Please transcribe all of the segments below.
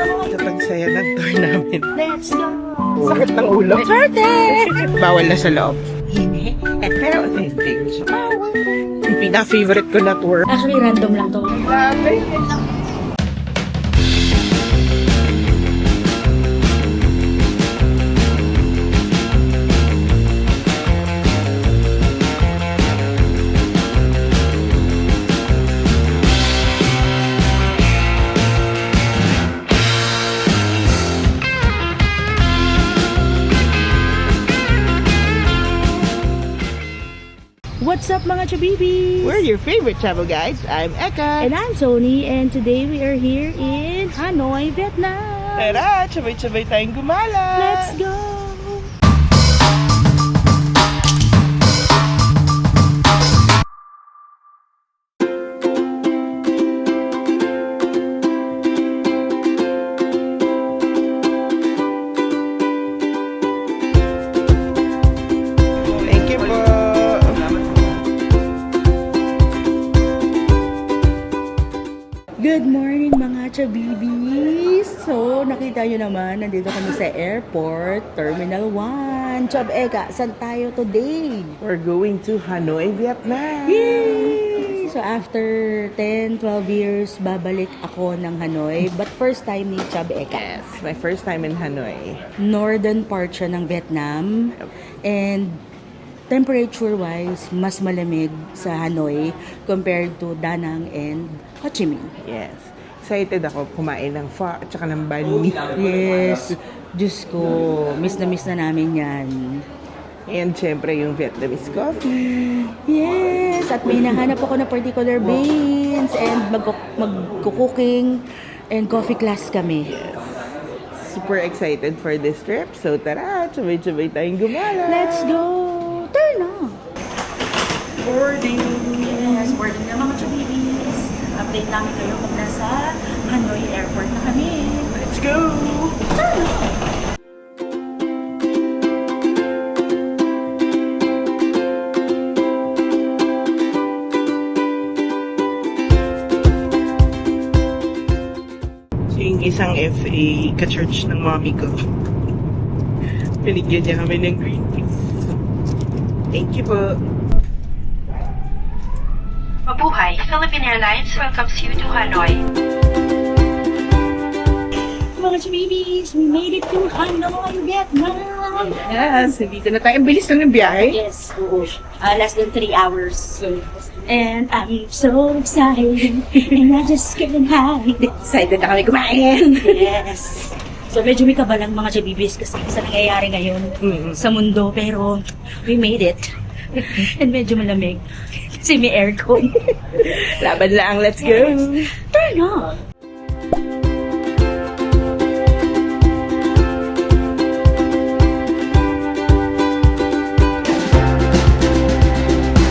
Kapag saya ng tour namin. Let's go! Sakit ng ulo. Swerte! Bawal na sa loob. Pero authentic. So, yung pinaka-favorite ko na tour. Actually, random lang to. Grabe. What's up mga Chabibi? We're your favorite travel guides. I'm Eka. And I'm Tony, and today we are here in Hanoi, Vietnam. Tara, sabay-sabay tayong gumala. Let's go! Thank you po. Good morning mga Chabibis! So, nakita nyo naman, nandito kami sa airport, Terminal 1. Chab Eka, saan tayo today? We're going to Hanoi, Vietnam. Yay! So, after 10-12 years, babalik ako ng Hanoi. But first time ni Chab Eka. Yes, my first time in Hanoi. Northern part siya ng Vietnam. And temperature-wise, mas malamig sa Hanoi compared to Da Nang and Ho Chi Minh. Yes. Excited ako kumain ng pho at saka ng banh mi. Yes. Diyos ko, miss na namin yan. And syempre yung Vietnamese coffee. Yes. At may nahanap ako na particular beans and magkukuking and coffee class kami. Super excited for this trip. So tara, sabay-sabay tayong gumala. Let's go! Turn on! Boarding! Yes, boarding na mga Chabibis. Update namin kayo kung nasa Hanoi Airport na kami. Let's go! Turn on! So yung isang FA ka-church ng mami ko. Pinigyan niya kami ng green peas. Thank you po. Mabuhay! Philippine Airlines welcomes you to Hanoi. Mga Chabibis, we made it to Hanoi, Vietnam! Yes, dito na tayo. Ang bilis lang ng biyahe. Yes, oo. Less than 3 hours. And I'm so excited, and I just couldn't hide. Excited na kami kumain. Yes. So medyo may kabalang mga Chabibis kasi sa nangyayari ngayon sa mundo, pero we made it. And medyo malamig kasi may aircon. Laban lang, let's go! Turn on!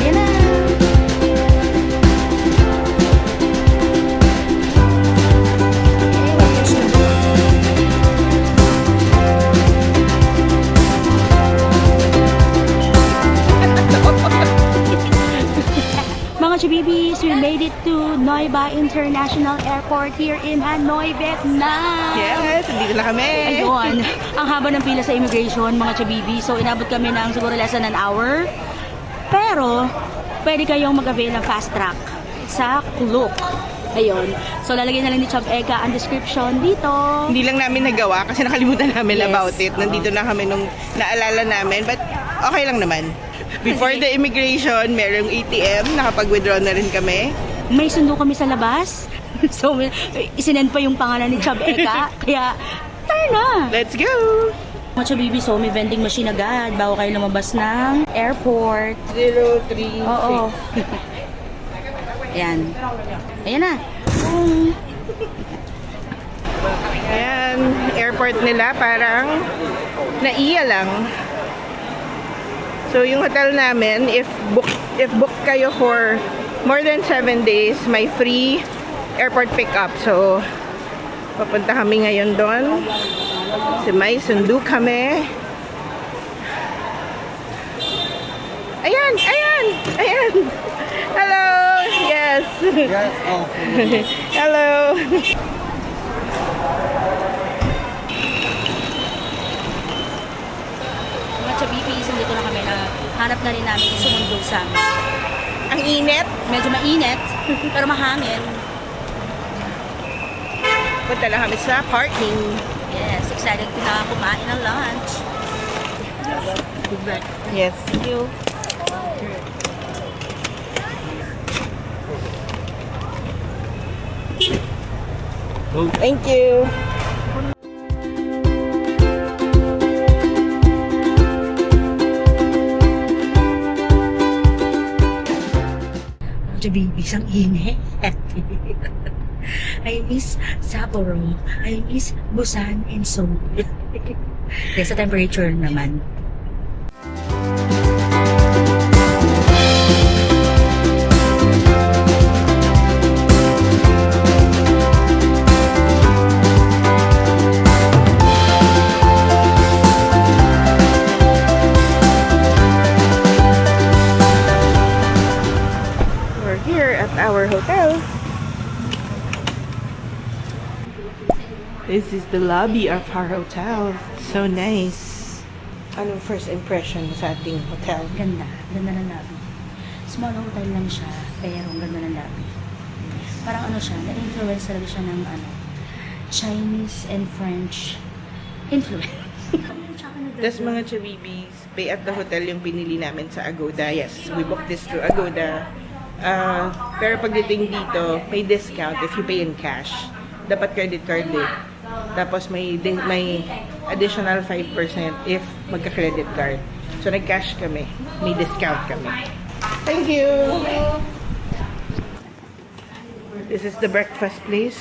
Yan na! Mga Chabibis, we made it to Noi Ba International Airport here in Hanoi, Vietnam. Yes, dito na kami. Ayun, ang haba ng pila sa immigration, mga Chabibis. So, inabot kami ng siguro less than an hour. Pero, pwede kayong mag-avail ng fast track sa Klook. Ayun. So, lalagyan na lang ni Chab Eka ang description dito. Hindi lang namin nagawa kasi nakalimutan namin Yes. about it. Nandito na kami nung naalala namin. But okay lang naman. Before the immigration, merong ATM. Nakapag-withdraw na rin kami. May sundo kami sa labas. So, isinend pa yung pangalan ni Chab Eka. Kaya, tara na! Let's go! Mga Chabibi, so may vending machine agad bago kayo lumabas ng airport. 036. Oo. Ayan. Ayan na. Ayan, airport nila parang naiya lang. So yung hotel namin, if book kayo for more than 7 days, may free airport pickup. So papunta kami ngayon doon. Kasi may sundo kami. Ayan, ayan, ayan. Hello. Yes. Hello. Sam's. Ang init. Medyo mainit, pero mahangin. Punta lang kami sa parking. Yes, excited ko na kumain ng lunch. Yes. Thank you. Thank you. Baby, isang init. I miss Sapporo. I miss Busan and Seoul. Kaya sa temperature naman. We're here at our hotel. This is the lobby of our hotel. So nice. Anong first impression mo sa ating hotel? Ganda. Ganda ng lobby. Small hotel lang siya, pero ang ganda ng lobby. Parang ano siya, na-influence talaga siya ng ano, Chinese and French influence. Tapos mga chabibis, pay at the hotel yung pinili namin sa Agoda. Yes, we booked this through Agoda. Pero pagdating dito, may discount if you pay in cash. Dapat credit card eh. Tapos may additional 5% if magka-credit card. So nag-cash kami. May discount kami. Thank you! This is the breakfast place.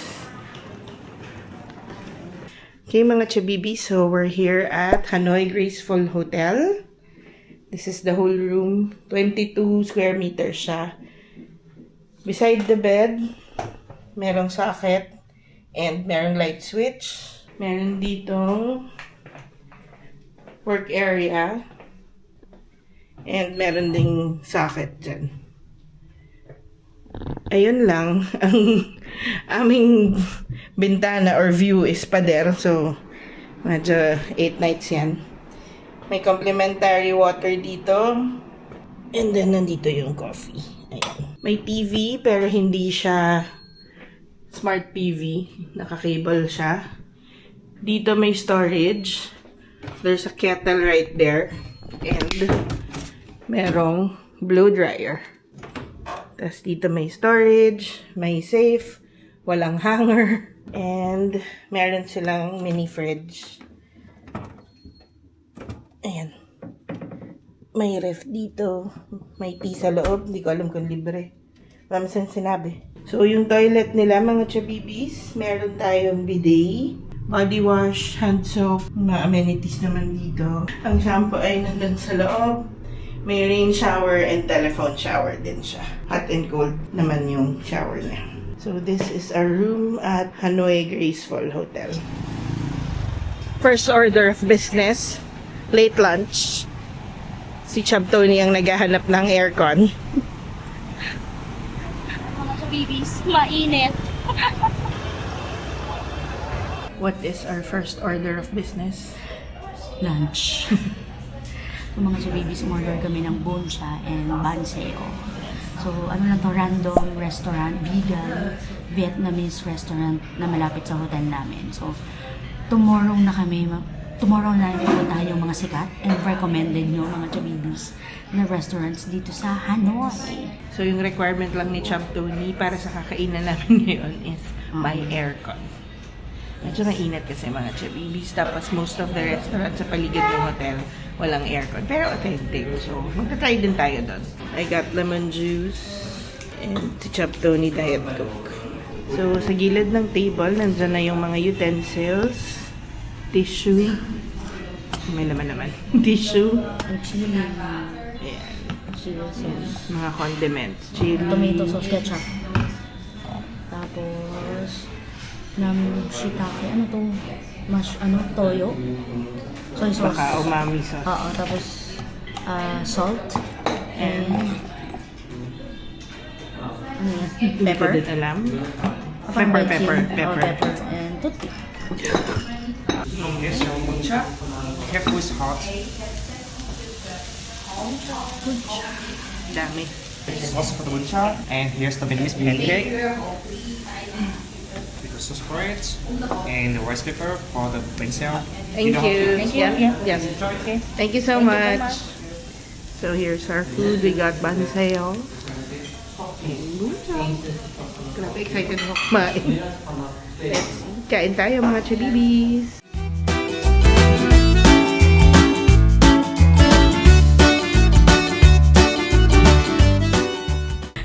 Okay mga chabibi, so we're here at Hanoi Graceful Hotel. This is the whole room. 22 square meters siya. Beside the bed, merong socket and merong light switch. Meron ditong work area and meron ding socket dyan. Ayun lang, ang aming bintana or view is pader, so medyo 8 nights yan. May complimentary water dito and then nandito yung coffee. Ayan. May TV pero hindi siya smart TV, naka-cable siya. Dito may storage. There's a kettle right there and merong blow dryer. Tapos dito may storage, may safe, walang hanger, and meron silang mini fridge. Ayan. May ref dito, may tea sa loob, hindi ko alam kung libre. Marami siyang sinabi. So yung toilet nila mga chabibis, meron tayong bidet, body wash, hand soap, mga amenities naman dito. Ang shampoo ay nandun sa loob. May rain shower and telephone shower din siya. Hot and cold naman yung shower niya. So this is our room at Hanoi Graceful Hotel. First order of business, late lunch. Si Chab Tony ang naghahanap ng aircon. Mga kabibis, mainit. What is our first order of business? Lunch. Yung mga kabibis, umorder kami ng bonsha and banseo. So, ano lang to, random restaurant, vegan, Vietnamese restaurant na malapit sa hotel namin. So, tomorrow na pupuntahan yung mga sikat and recommended nyo mga chabibis na restaurants dito sa Hanoi. So yung requirement lang ni Chab Tony para sa kakainan namin ngayon is may aircon. Medyo mainit kasi mga chabibis. Tapos most of the restaurants sa paligid ng hotel walang aircon. Pero authentic. So magta-try din tayo doon. I got lemon juice and si Chab Tony Diet Coke. So sa gilid ng table, nandyan na yung mga utensils. Tissue. May laman naman. Tissue. Ang chili. Ayan. Chili sauce. Mga condiments. Chili. Tomato sauce, ketchup. Tapos, shiitake. Ano to? Toyo. Soy sauce. Baka umami sauce. Oo, tapos, salt. And, ano yan? Pepper. Hindi ko din alam. Pepper. Pepper. Pepper. And toothpick. Yes, your mucha. Careful, it's hot. Dami. This is also for the buncha, and here's the Vietnamese pancake. With the sauce for it, and the rice paper for the basil. Thank you. Thank you. Yeah. Yeah. Yes. Thank you so much. So here's our food. We got banseo. Grabe, excited ako kumain. Let's kain tayo mga chabibis.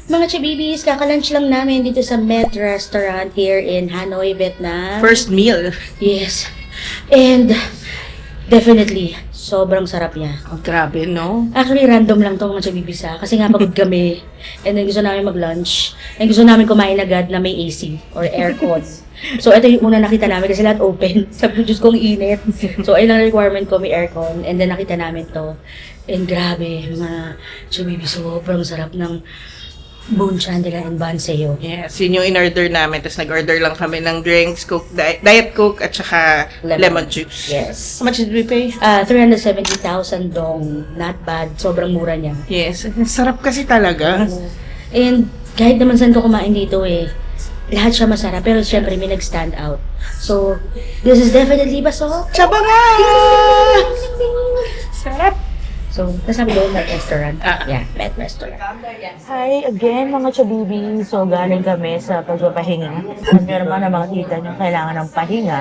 Mga chabibis, kakalunch lang namin dito sa Met Restaurant here in Hanoi, Vietnam. First meal. Yes. And definitely, sobrang sarap niya. Oh, grabe, no? Actually, random lang to mga chabibis ha. Kasi nga pagod kami. And then gusto namin mag-lunch. And gusto namin kumain agad na may AC or aircon. So, ito yung una nakita namin kasi lahat open. Sabi ko, Diyos kong init. So, ayun ang requirement ko, may aircon. And then nakita namin to. And grabe, mga chabibis, sobrang sarap ng bone chandelier and banseo. Yes, yun yung in-order namin. Tapos nag-order lang kami ng drinks, Coke, Diet Coke, at saka lemon juice. Yes. How much did we pay? 370,000 dong. Not bad. Sobrang mura niya. Yes, sarap kasi talaga. And kahit naman saan ko kumain dito lahat siya masarap. Pero syempre may nag-stand out. So, this is definitely baso. Saba nga! Sarap! So, nasabi ko Met Restaurant. Yeah, Met Restaurant. Hi again mga chabibi. So, galing kami sa pagpapahinga. At meron man ang mga tita nyo kailangan ng pahinga.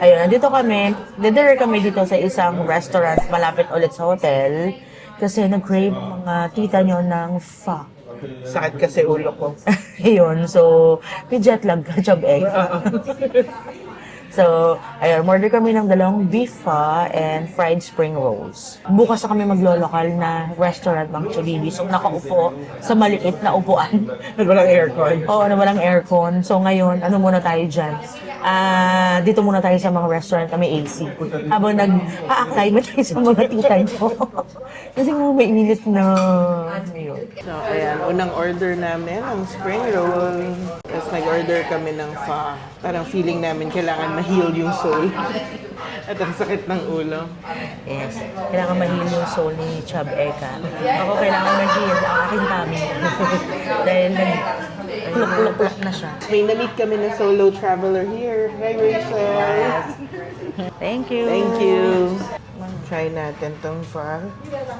Ayun, nandito kami. Dinner kami dito sa isang restaurant malapit ulit sa hotel. Kasi nag-crave mga tita nyo ng pho. Sakit kasi ulo ko. Ayun, so, may jet lag ka, chub egg. So, ayun, order kami ng 2 beef pho and fried spring rolls. Bukas na kami maglo-local na restaurant mga chabibi. So, nakaupo sa maliit na upuan. Walang aircon. Oo, na walang aircon. So, ngayon, ano muna tayo dyan? Dito muna tayo sa mga restaurant na may AC. Habang nag-a-acclimate tayo sa mga tita nyo. Kasi mo may init na... Ayun. So, ayan, unang order namin ang spring roll. Tapos nag-order kami ng pho. Parang feeling namin kailangan ma-heal yung soul. At ang sakit ng ulo. Yes. Kailangan ma-heal yung soul ni Chub Eka. Ako kailangan ma-heal ang aking tummy. Dahil nag-pluk-pluk na siya. May na-meet kami ng solo traveler here. Hi, Rachel! Thank you. Thank you! Try natin tong pho.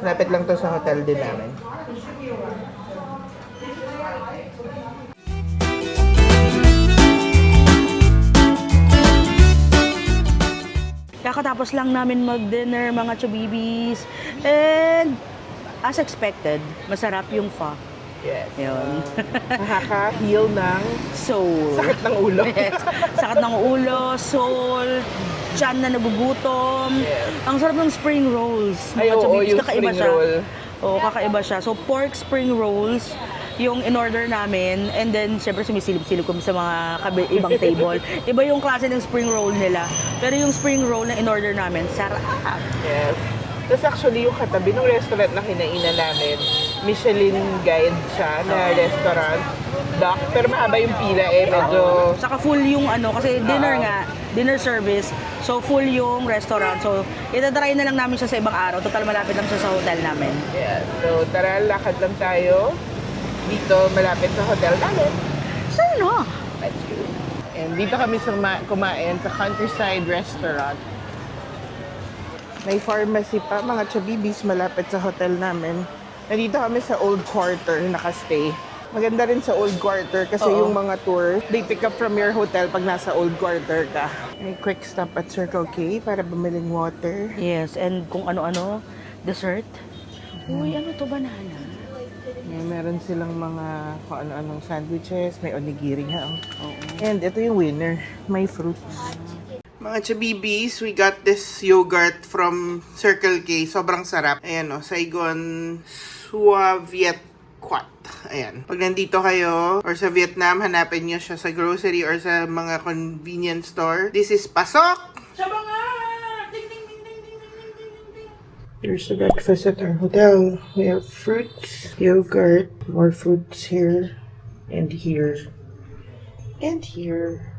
Lapit lang to sa hotel din namin. Kakatapos lang namin mag-dinner mga chubibis. And as expected, masarap yung pho. Yes. Yun. Nakaka-heal ng Soul. sakit ng ulo. Yes. Sakit ng ulo, soul, tiyan na nagugutom. Ang sarap ng spring rolls. Ay, oo, chubibis. yung Kakaiba spring siya. roll. Oo, kakaiba siya. So, pork spring rolls yung in-order namin. And then, syempre, sumisilip-silip kami sa mga ibang table. Iba yung klase ng spring roll nila. Pero yung spring roll na in-order namin, sarap. Yes. Tapos actually, yung katabi ng restaurant na kinainan namin, Michelin guide siya na restaurant. Doc, pero mahaba yung pila medyo... Saka full yung kasi dinner service. So, full yung restaurant. So, itatry na lang namin siya sa ibang araw. Total, malapit lang siya sa hotel namin. Yeah. So, tara, lakad lang tayo dito malapit sa hotel namin. Sana? Let's go. And dito kami kumain sa Countryside Restaurant. May pharmacy pa, mga chabibis, malapit sa hotel namin. Nandito kami sa Old Quarter, nakastay. Maganda rin sa Old Quarter kasi yung mga tour, they pick up from your hotel pag nasa Old Quarter ka. May quick stop at Circle K para bumiling water. Yes, and kung ano-ano, dessert. Uy, ano to, banana? Meron silang mga kung ano-anong sandwiches, may onigiri nga. And ito yung winner, may fruits. Mga chabibis, we got this yogurt from Circle K. Sobrang sarap. Ayan o, Saigon Suaviet Quat. Ayan. Pag nandito kayo or sa Vietnam, hanapin nyo siya sa grocery or sa mga convenience store. This is Pasok! Saba nga! Ding, ding, ding, ding, ding, ding, ding, ding. Here's the breakfast at our hotel. We have fruits, yogurt, more fruits here, and here, and here.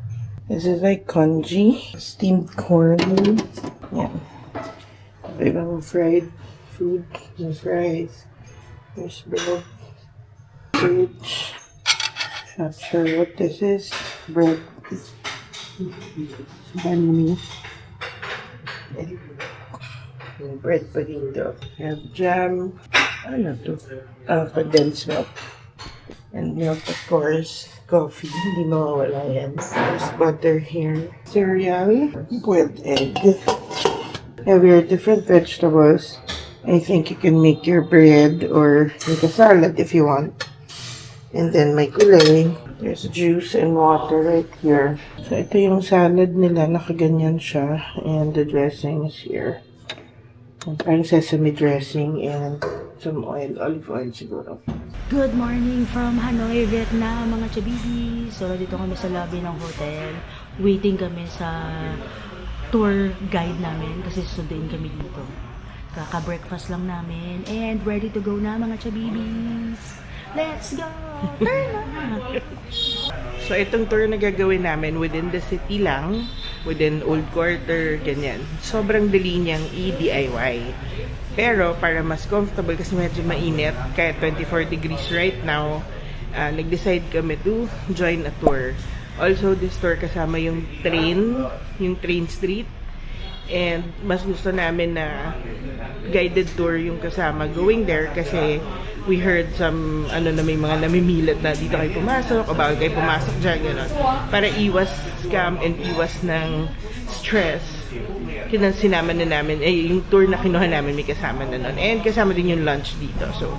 This is like congee, steamed corn. Yeah. Ibang fried food, and fries. There's bread. Fridge. Not sure what this is. Bread. Banh mi. Bread pa dito. We have jam. Ano to? Condensed milk. And milk, of course. Coffee. Hindi mawawala yan. There's butter here. Cereal. Boiled egg. Have your different vegetables. I think you can make your bread or make a salad if you want. And then may gulay. There's juice and water right here. So ito yung salad nila. Nakaganyan siya. And the dressing is here. Parang sesame dressing and some oil. Olive oil siguro. Good morning from Hanoi, Vietnam, mga chabibi. So, dito kami sa lobby ng hotel. Waiting kami sa tour guide namin kasi susunduin kami dito. Kaka-breakfast lang namin and ready to go na, mga chabibis. Let's go! Turn na! So, itong tour na gagawin namin within the city lang, within Old Quarter, ganyan. Sobrang dali niyang i-DIY. Pero, para mas comfortable kasi medyo mainit, kaya 24 degrees right now, nag-decide kami to join a tour. Also, this tour kasama yung train street. And mas gusto namin na guided tour yung kasama going there kasi we heard some, na may mga namimilit na dito kayo pumasok o bawal kayo pumasok dyan, gano'n. Para iwas scam and iwas ng stress. Sinama na namin, yung tour na kinuha namin may kasama na nun. And kasama din yung lunch dito. So,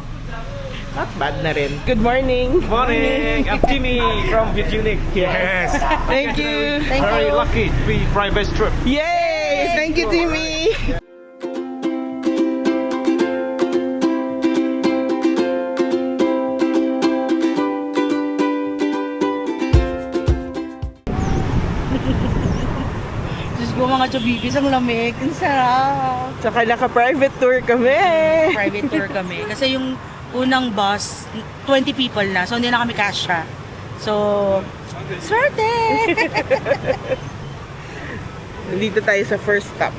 not bad na rin. Good morning! Morning! I'm Timmy from Vitunic. Yes! Thank you! Thank Very you! lucky to be private trip. Yay! Thank you, Timmy! Diyos ko, mga chabibis, ang lamig. Ang sarap. Tsaka naka-private tour kami! Private tour kami. Kasi yung unang bus, 20 people na. So, hindi na kami kasya. So, swerte! Nandito tayo sa first stop.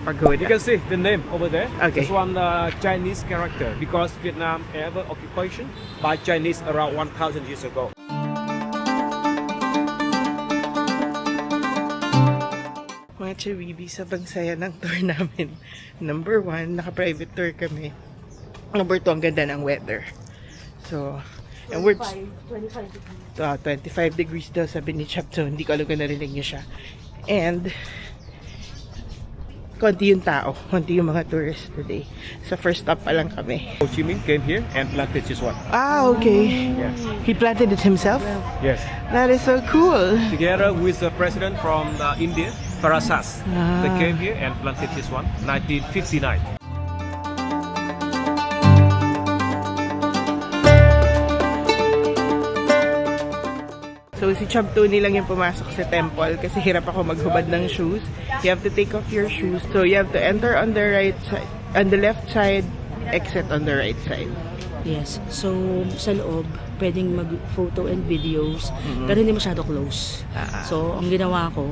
Pagoda. You can see the name over there. Okay. This one Chinese character because Vietnam ever occupation by Chinese around 1,000 years ago. Mga chawibi, sa bansaya ng tour namin. Number 1, naka-private tour kami. Number 2, ang ganda ng weather. So, and we're 25 degrees daw sabi ni Chap. So, hindi ko alam kung narinig niyo siya. And, konti yung tao. Konti yung mga tourists today. Sa first stop pa lang kami. Ho Chi Minh came here and planted this one. Ah, okay. Yes. He planted it himself? Yes. That is so cool. Together with the president from India, Parasas. Ah. They came here and planted this one, 1959. So, si Chub Tony lang yung pumasok sa temple kasi hirap ako maghubad ng shoes. You have to take off your shoes. So, you have to enter on the right side, on the left side, exit on the right side. Yes. So, sa loob, pwedeng mag-photo and videos, pero hindi masyado close. So, ang ginawa ko,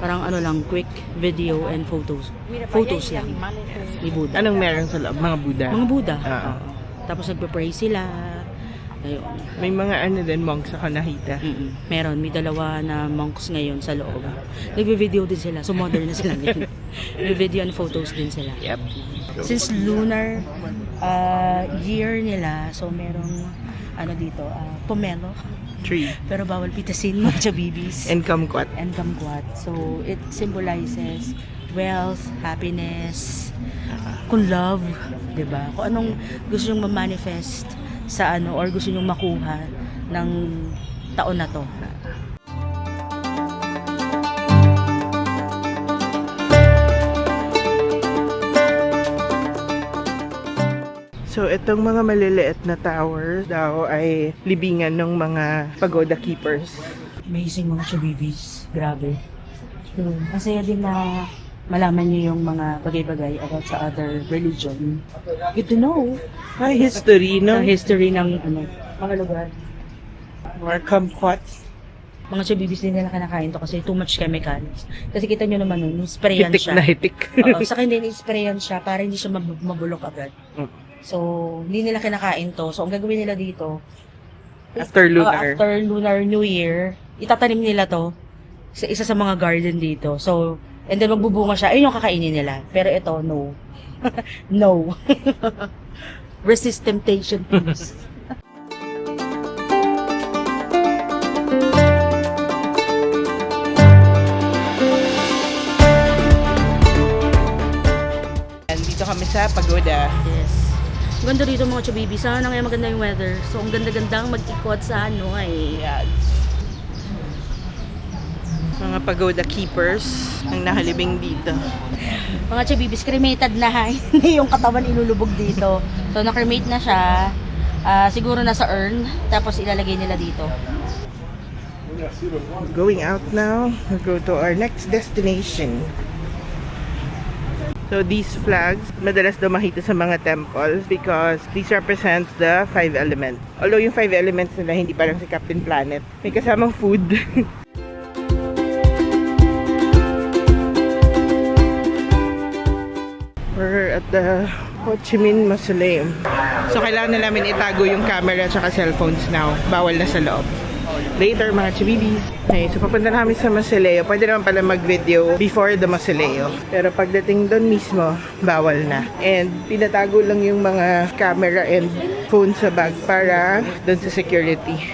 parang lang, quick video and photos. Photos lang. Ni Buddha. Anong meron sa loob? Mga Buddha? Mga Buddha. Oo. Oo. Tapos nagpa-pray sila. Ayun. May mga din, monks ako nakita. Meron, may 2 na monks ngayon sa loob. Nagbe-video din sila. So, modern na sila ngayon. May video and photos din sila. Yep. Since lunar year nila, so merong dito, pomelo. Tree. Pero bawal pitasin, mga chabibis. And kumquat. And kumquat. So, it symbolizes wealth, happiness, kung love, diba? Kung anong gusto nyong ma-manifest sa or gusto nyong makuha ng taon na to. So, itong mga maliliit na tower daw ay libingan ng mga pagoda keepers. Amazing, mga chabibis. Grabe. Masaya din na malaman niyo yung mga bagay-bagay about sa other religion. Good to know. Ay, history, no? Sa history ng mga lugar. More kumquats. Mga chabibis din nila kinakain to kasi too much chemicals. Kasi kita nyo naman nun, sprayan Hitik siya. na hitik. Oo, sa akin din, sprayan siya para hindi siya mabulok agad. So, hindi nila kinakain to. So, ang gagawin nila dito, After lunar. after Lunar New Year, itatanim nila to sa isa sa mga garden dito. So, and then magbubunga siya. Ayun yung kakainin nila. Pero ito, no. No. Resist temptation, please. Dito kami sa pagoda. Yes. Ang ganda dito mga chabibi. Sana nga maganda yung weather. So, ang ganda-gandang mag-ikot sa Hanoi. Yes. Mga pagoda keepers ang nakalibing dito. Mga chabibis, cremated na ha. Hindi yung katawan ilulubog dito. So, na-cremate na siya. Siguro nasa urn. Tapos ilalagay nila dito. Going out now. We'll go to our next destination. So these flags, madalas daw makita sa mga temples because these represents the 5 elements. Although yung 5 elements nila hindi parang si Captain Planet. May kasamang food. We're at the Ho Chi Minh Mausoleum. So kailangan na namin itago yung camera at cellphones now. Bawal na sa loob. Later mga chibibis. Okay, so papunta na kami sa mausoleo. Pwede naman pala mag-video before the mausoleo. Pero pagdating doon mismo, bawal na. And pinatago lang yung mga camera and phone sa bag para doon sa security.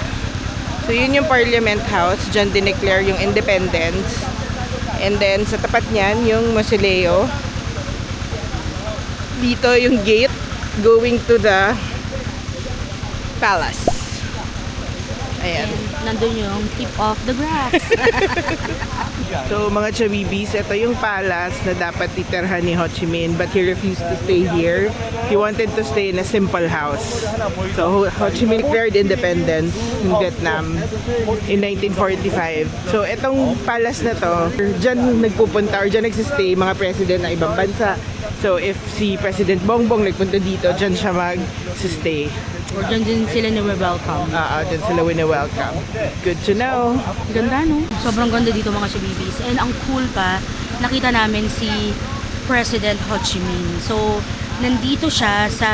So yun yung Parliament House. Diyan dineclare yung independence. And then sa tapat niyan, yung mausoleo. Dito yung gate going to the palace. Ayan. And nandun yung tip of the grass. So mga chabibis, ito yung palace na dapat titirhan ni Ho Chi Minh but he refused to stay here. He wanted to stay in a simple house. So Ho Chi Minh declared independence in Vietnam in 1945. So itong palace na to, dyan nagpupunta or dyan nagsistay mga president ng ibang bansa. So if si President Bongbong nagpunta dito, dyan siya mag-stay. Or dyan din sila ni-welcome. Dyan sila wini-welcome. Good to know. Ganda, no? Sobrang ganda dito mga chabibis. And ang cool pa, nakita namin si President Ho Chi Minh. So, nandito siya sa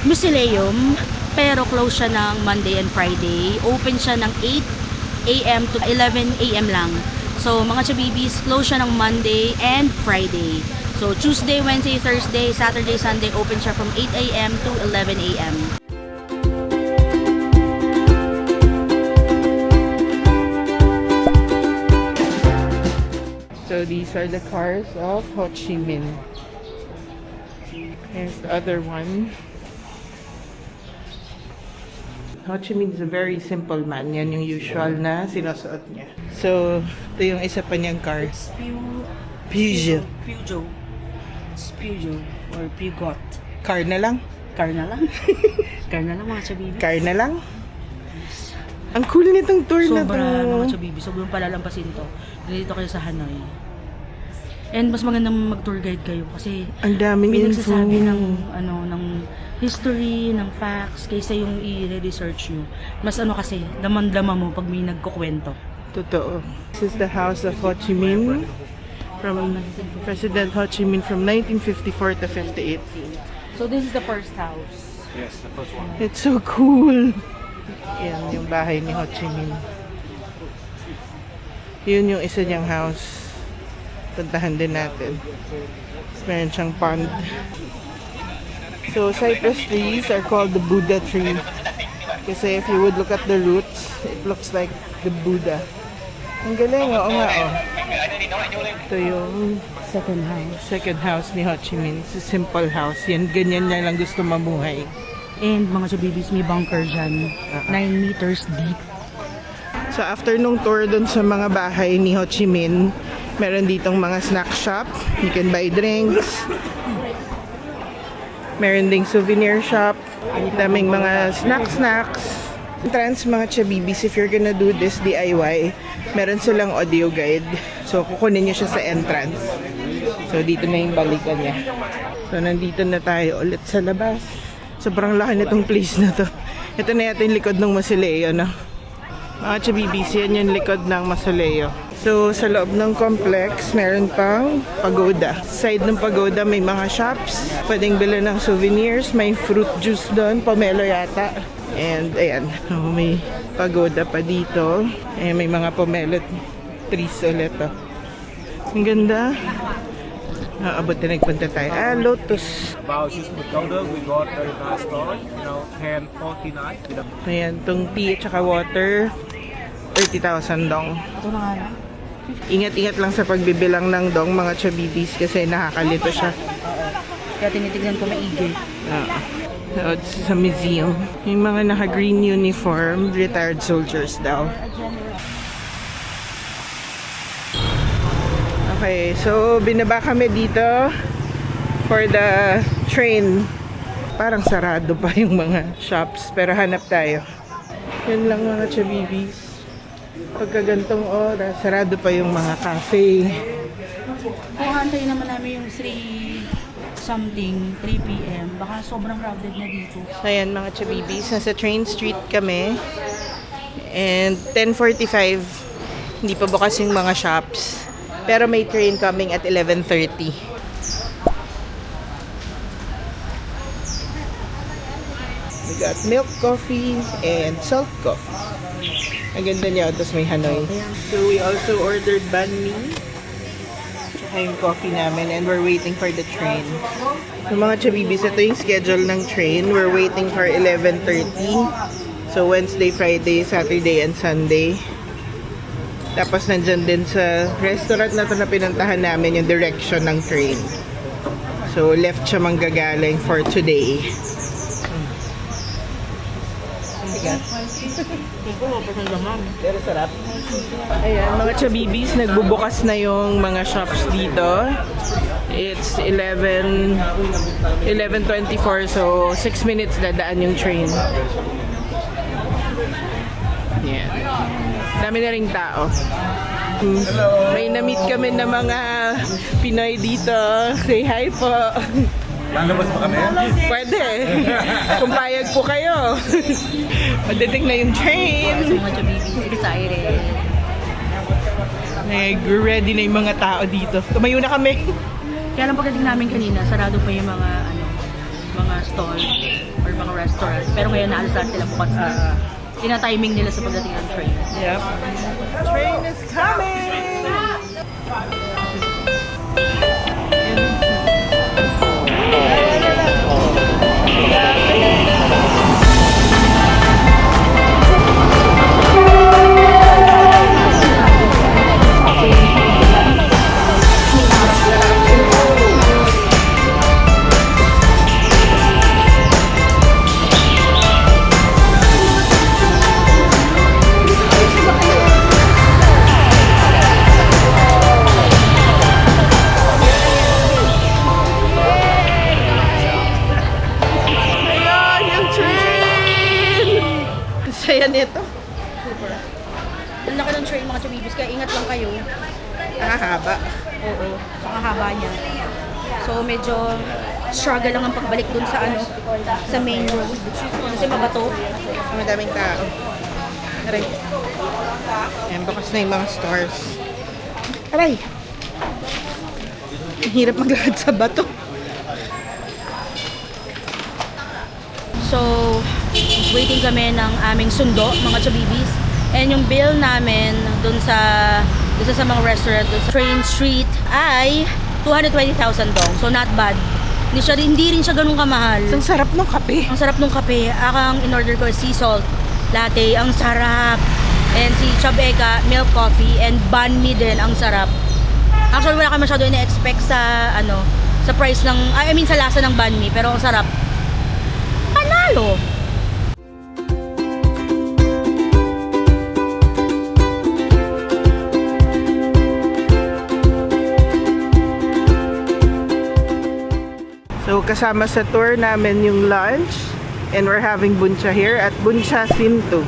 Mausoleum, pero close siya ng Monday and Friday. Open siya ng 8 a.m. to 11 a.m. lang. So, mga chabibis, close siya ng Monday and Friday. So, Tuesday, Wednesday, Thursday, Saturday, Sunday, open siya from 8 a.m. to 11 a.m. So these are the cars of Ho Chi Minh. Here's the other one. Ho Chi Minh is a very simple man. Yan yung usual na sinusuot niya. So, ito yung isa pa niyang car. Peugeot. Peugeot or Peugeot. Car na lang? Car na lang. Car na lang mga chabibis. Car na lang? Ang cool nitong tour na to. Sobra mga chabibis. Sobrang palalampasin to. Dito kayo sa Hanoi. And mas magandang mag-tour guide kayo kasi Ang daming may info. nagsasabi ng ng history, ng facts kaysa yung i-research nyo. Mas kasi, daman-dama mo pag may nagkukwento. Totoo. This is the house of Ho Chi Minh. From President Ho Chi Minh from 1954 to 58. So this is the first house. Yes, the first one. It's so cool. Yan yung bahay ni Ho Chi Minh. Yun yung isa niyang house. Puntahan din natin. Meron siyang pond. So cypress trees are called the Buddha tree. Kasi if you would look at the roots, it looks like the Buddha. Ang galing, oo nga, oh. Ito yung second house ni Ho Chi Minh. It's a simple house. Yan, ganyan niya lang gusto mamuhay. And mga chabibis, may bunker dyan. 9 meters deep. So after nung tour dun sa mga bahay ni Ho Chi Minh, meron ditong mga snack shop. You can buy drinks. Meron ding souvenir shop. Daming mga snacks. Entrance mga chabibis, if you're gonna do this DIY, meron silang audio guide. So kukunin niyo siya sa entrance. So dito na yung balikan niya. So nandito na tayo ulit sa labas. Sobrang laki nitong place na to. Ito na yata yung likod ng mausoleo, no? Mga chabibis, yan yung likod ng mausoleo. So, sa loob ng complex, meron pang pagoda. Side ng pagoda, may mga shops. Pwedeng bilhin ng souvenirs. May fruit juice doon, pomelo yata. And, ayan, may pagoda pa dito. Eh, may mga pomelo trees ulit. Oh. Ang ganda. Abot na nagpunta tayo. Lotus. About this pagoda, we got very nice story. You know, 1049. Ayan, tong tea at saka water, 30,000 dong. Ito na nga lang. Ingat-ingat lang sa pagbibilang ng dong mga chabibis kasi nakakalito siya. Kaya tinitignan ko maigi. So, sa museum. Yung mga naka-green uniform, retired soldiers daw. Okay, so binaba kami dito for the train. Parang sarado pa yung mga shops, pero hanap tayo. Yan lang mga chabibis. Pagka gantong oras, sarado pa yung mga cafe. Kung antayin naman namin yung 3 something, 3 p.m. Baka sobrang crowded na dito. Ayan mga chabibis, nasa Train Street kami. And 10:45, hindi pa bukas yung mga shops. Pero may train coming at 11:30. We got milk coffee and salt coffee. Ang ganda niya, tapos may Hanoi. So we also ordered banh mi. Tsaka yung coffee namin and we're waiting for the train. So mga chabibis, ito yung schedule ng train. We're waiting for 11:30. So Wednesday, Friday, Saturday, and Sunday. Tapos nandyan din sa restaurant na ito na pinuntahan namin yung direction ng train. So left siya manggagaling for today. Pero sarap. Ayan, mga chabibis, nagbubukas na yung mga shops dito. It's 11:24, so 6 minutes dadaan yung train. Yeah. Dami na ring tao. May na-meet kami ng mga Pinoy dito. Say hi po. Lalabas pa kami? Pwede. Kung payag po kayo. Pagdating na yung train. Mga chabibis, excited. Ready na yung mga tao dito. Tumayo na kami. Kaya lang pagdating namin kanina, sarado pa yung mga mga stall or mga restaurants. Pero ngayon naalas lahat sila bukas na. Tina-timing nila sa pagdating ng train. Yep. Train is coming! Saya nito. Super. Ang laki ng train mga chabibis, kaya ingat lang kayo. Haba. Oo, saka haba niya. So medyo struggle lang ang pagbalik dun sa sa main road. Kasi mabato. Madaming tao. Aray. Ayan, bukas na yung mga stores. Aray! Ang hirap maglakad sa bato. So, waiting kami ng aming sundo, mga chabibis. And yung bill namin dun sa mga restaurant, dun sa Train Street ay 220,000 dong. So, not bad. Hindi rin siya ganun kamahal. Ang sarap ng kape. Ang sarap ng kape. Ang in-order ko sea salt latte. Ang sarap. And si Chabeka, milk coffee. And banh mi din. Ang sarap. Actually, wala ka masyado ina-expect sa, sa price ng, sa lasa ng banh mi. Pero ang sarap. Panalo! So, kasama sa tour namin yung lunch. And we're having buncha here at Buncha Sintu.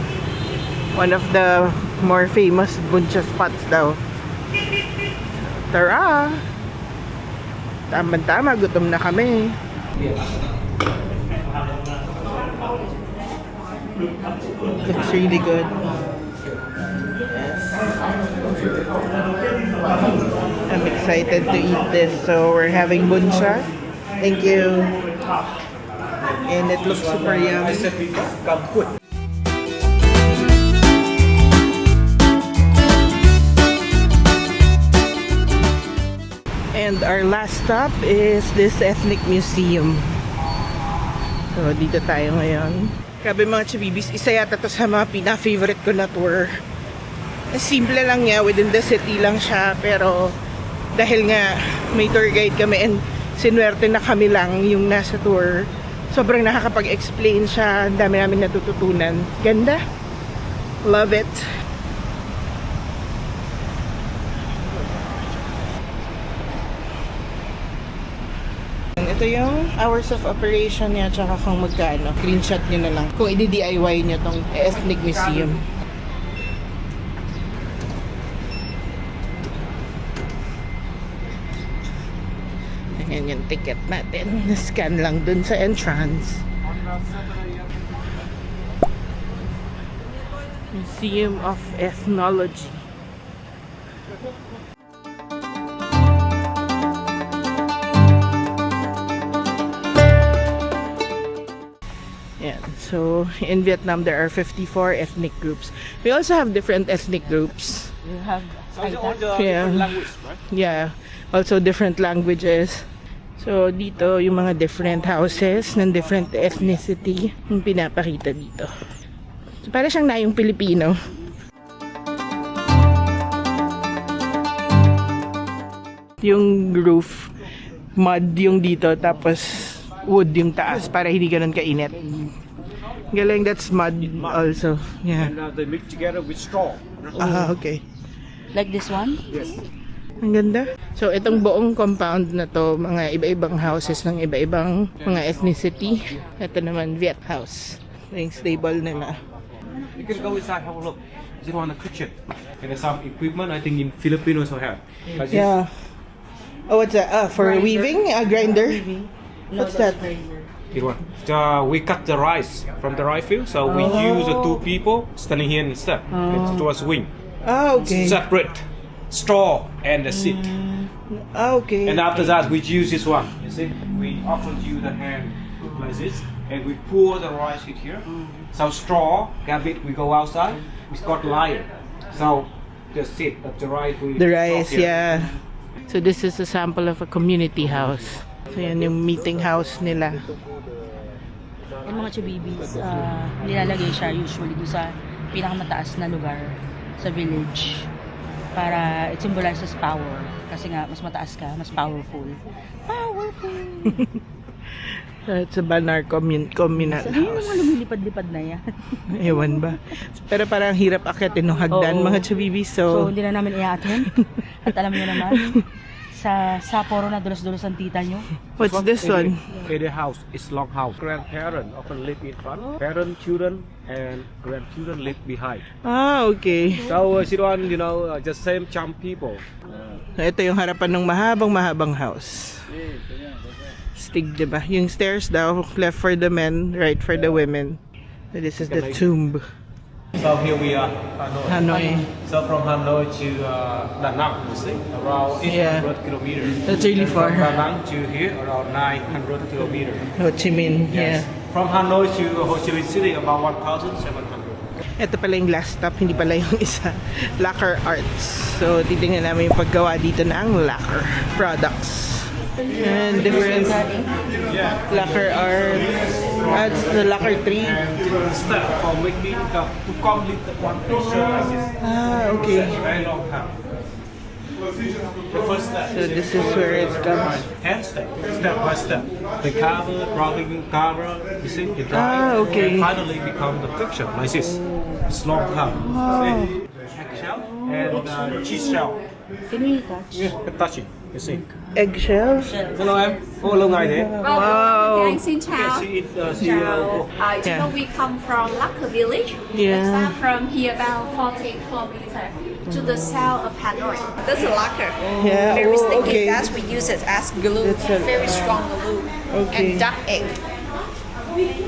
One of the more famous buncha spots daw. Tara! Tama-tama, gutom na kami. Looks really good. Yes. I'm excited to eat this. So we're having buncha. Thank you. And it looks super yummy. And our last stop is this ethnic museum. So dito tayo ngayon. Grabe mga chibibis, isa yata to sa mga pina-favorite ko na tour. Simple lang niya, within the city lang siya, pero dahil nga may tour guide kami and sinuwerte na kami lang yung nasa tour, sobrang nakakapag-explain siya, ang dami namin natututunan. Ganda. Love it. Ito yung hours of operation niya, tsaka kung magkano. Screenshot nyo na lang kung i-DIY nyo tong ethnic museum. Ayan yung ticket natin. Scan lang dun sa entrance. Museum of Ethnology. Yeah, so in Vietnam there are 54 ethnic groups. We also have different ethnic groups. You have Yeah. language, right? Yeah, also different languages. So dito yung mga different houses ng different ethnicity yung pinapakita dito. So para siyang nayong Pilipino. Yung roof, mud yung dito, tapos wood yung taas para hindi ganun kainit. Galing, that's mud also. Yeah. And they mix together with straw. Ah, okay. like this one. Yes. Ang ganda. So, itong buong compound na to, mga iba-ibang houses ng iba-ibang mga ethnicity. Ito naman, Viet house. Yung stable nila. You can go inside, have a look. This one, the kitchen. And there's some equipment I think in Filipinos also have. Like this. Yeah. Oh, what's that? For weaving? A grinder? What's that? This one. We cut the rice from the rice field, so we use two people standing here instead. It was wing. Ah, okay. Separate straw and the seat. Ah, okay. And after that, we use this one. You see, we often use the hand like this, and we pour the rice in here. So straw, garbage, we go outside. We got line. So the seat of the rice, we The rice, drop here. yeah. So this is a sample of a community house. So yan yung meeting house nila. Yung mga chubibis, nilalagay siya usually doon sa pinakamataas na lugar sa village para it symbolizes power. Kasi nga, mas mataas ka, mas powerful. Powerful! So it's a Banar communal Ano yung house. mga lumilipad-lipad na yan? Ewan ba? Pero parang hirap akyatin ng hagdan, Oo. mga chubibis. So, So, hindi na namin iatin. At alam niyo naman, sa Sapporo na dulos-dulos ang tita nyo. what's this one? In the house, it's long house. Grandparents often live in front. Parents, children, and grandchildren live behind. Ah, okay. So this one, just same Cham people. So, ito yung harapan ng mahabang house. Stig, diba? Yung stairs daw, left for the men, right for the women. So, this is the tomb. So here we are, Hanoi. Hanoi. So from Hanoi to Da Nang, you see, around 800 Yeah. kilometers. That's really And far. From Da Nang to here, around 900 kilometers. Ho Chi Minh, yeah. From Hanoi to Ho Chi Minh City, about 1,700. Ito pala yung last stop, hindi pala yung isa. Lacquer Arts. So, titingnan namin yung paggawa dito ng lacquer products. And different lacquer art. That's the lacquer tree. And different step for making to complete the one picture like this. Ah, okay. Very long time. The first step. So, this is where it comes. Hand step by step. The cover, drawing cover, you see, you draw Ah, it, okay. and finally become the picture like this. It's long time. See? Eggshell and cheese shell. Can we touch? Yeah, touching. You see. Eggshell. Hello em. Ô lâu ngày thế. Wow. Anh xin chào. See You Yeah. know we come from Lacquer Village. Yeah. It's far from here about 40 kilometers to the south of Hanoi. This is lacquer. Yeah, Very oh, sticky. okay. That's we use it as glue. That's a- Very strong glue. Okay. And duck egg,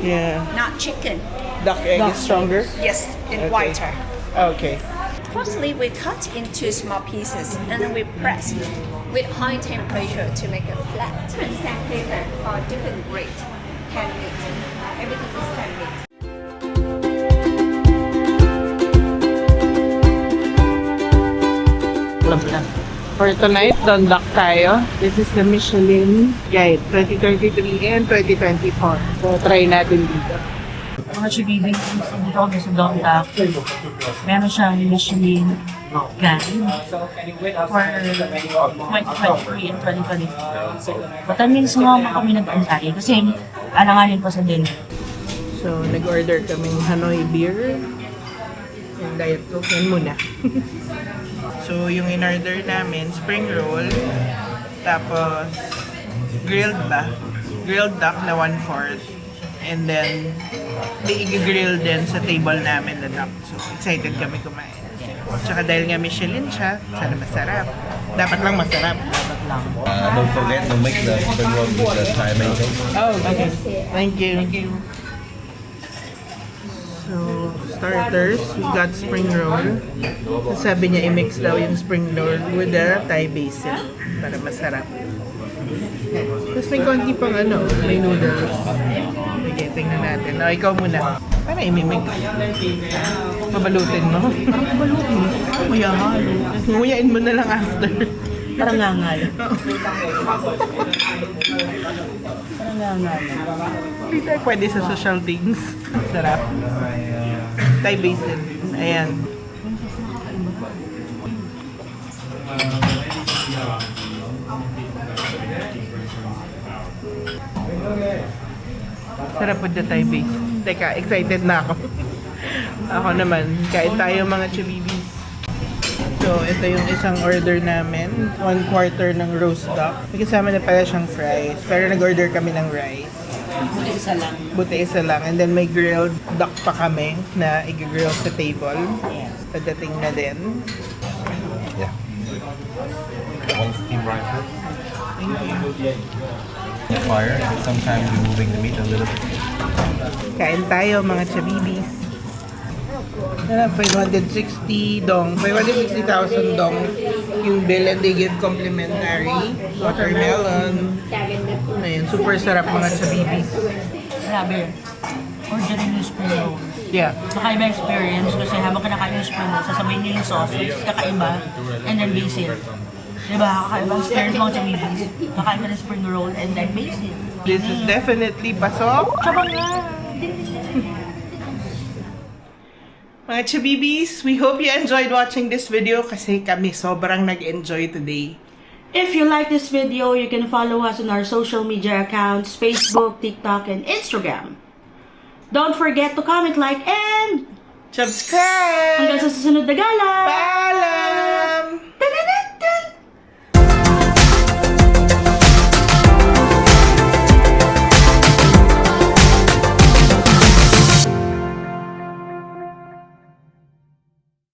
Yeah. not chicken. Duck egg is stronger? Yes, and Okay. whiter. Okay. Firstly, we cut into small pieces and then we press with high temperature to make it flat. Different sandpaper for different grade, handmade. Everything is handmade. For tonight, donlock tayo. This is the Michelin Guide 2023 and 2024. So, try natin dito. Mga chibibig, dito kami sa Donlock. Meron siyang Michelin Guide for 2023 and 2024. But that means mga kami nag-antay kasi alanganin pa sa dinner. So, nag-order kaming Hanoi beer. Yung Diet Coke, yan muna. So, yung in-order namin, spring roll, tapos grilled ba? Grilled duck na 1/4. And then, i-grill din sa table namin na duck. So, excited kami kumain. Tsaka dahil nga Michelin siya, sana masarap. Dapat lang masarap. Dapat lang. Don't forget to make the spring roll with the Thai mango. Oh, okay. Thank you. Thank you. So, starters, we got spring roll. Sabi niya i-mix daw yung spring roll with the Thai basil para masarap. Tapos may konti pang may noodles. Okay, tingnan natin. O, ikaw muna. Para imimix. Pabalutin mo. Pabalutin? Muyahalo. Nguyain mo na lang after. Parang ngangal. Parang ngangal. Hindi tayo pwede sa social things. Sarap. Thai basil. Ayan. Sarap po the Thai basil. Teka, excited na ako. Ako naman, kain tayo mga chibibis. So, ito yung isang order namin. 1/4 ng roast duck. May kasama na pala siyang fries. Pero nag-order kami ng rice. Buti isa lang. And then may grilled duck pa kami na i-grill sa table. Pagdating na din. Yeah. One steam rifle. Thank you. Fire. Sometimes removing the meat a little bit. Kain tayo mga chabibis. 560 dong. 560,000 dong yung bill, and they give complimentary watermelon. Ayun, super sarap mga chabibis. Grabe. Ordering yung spring roll. Yeah. Kakaiba experience kasi habang kinakain yung spring roll, sasabihin niyo yung sausage, kakaiba, and then basil. Diba? Kakaiba experience mga chamibis. Kakain ka ng spring roll and then basil. This is definitely pasok. Sabang nga! Mga chabibis, we hope you enjoyed watching this video kasi kami sobrang nag-enjoy today. If you like this video, you can follow us on our social media accounts, Facebook, TikTok, and Instagram. Don't forget to comment, like, and Subscribe! hanggang sa susunod na gala! Paalam!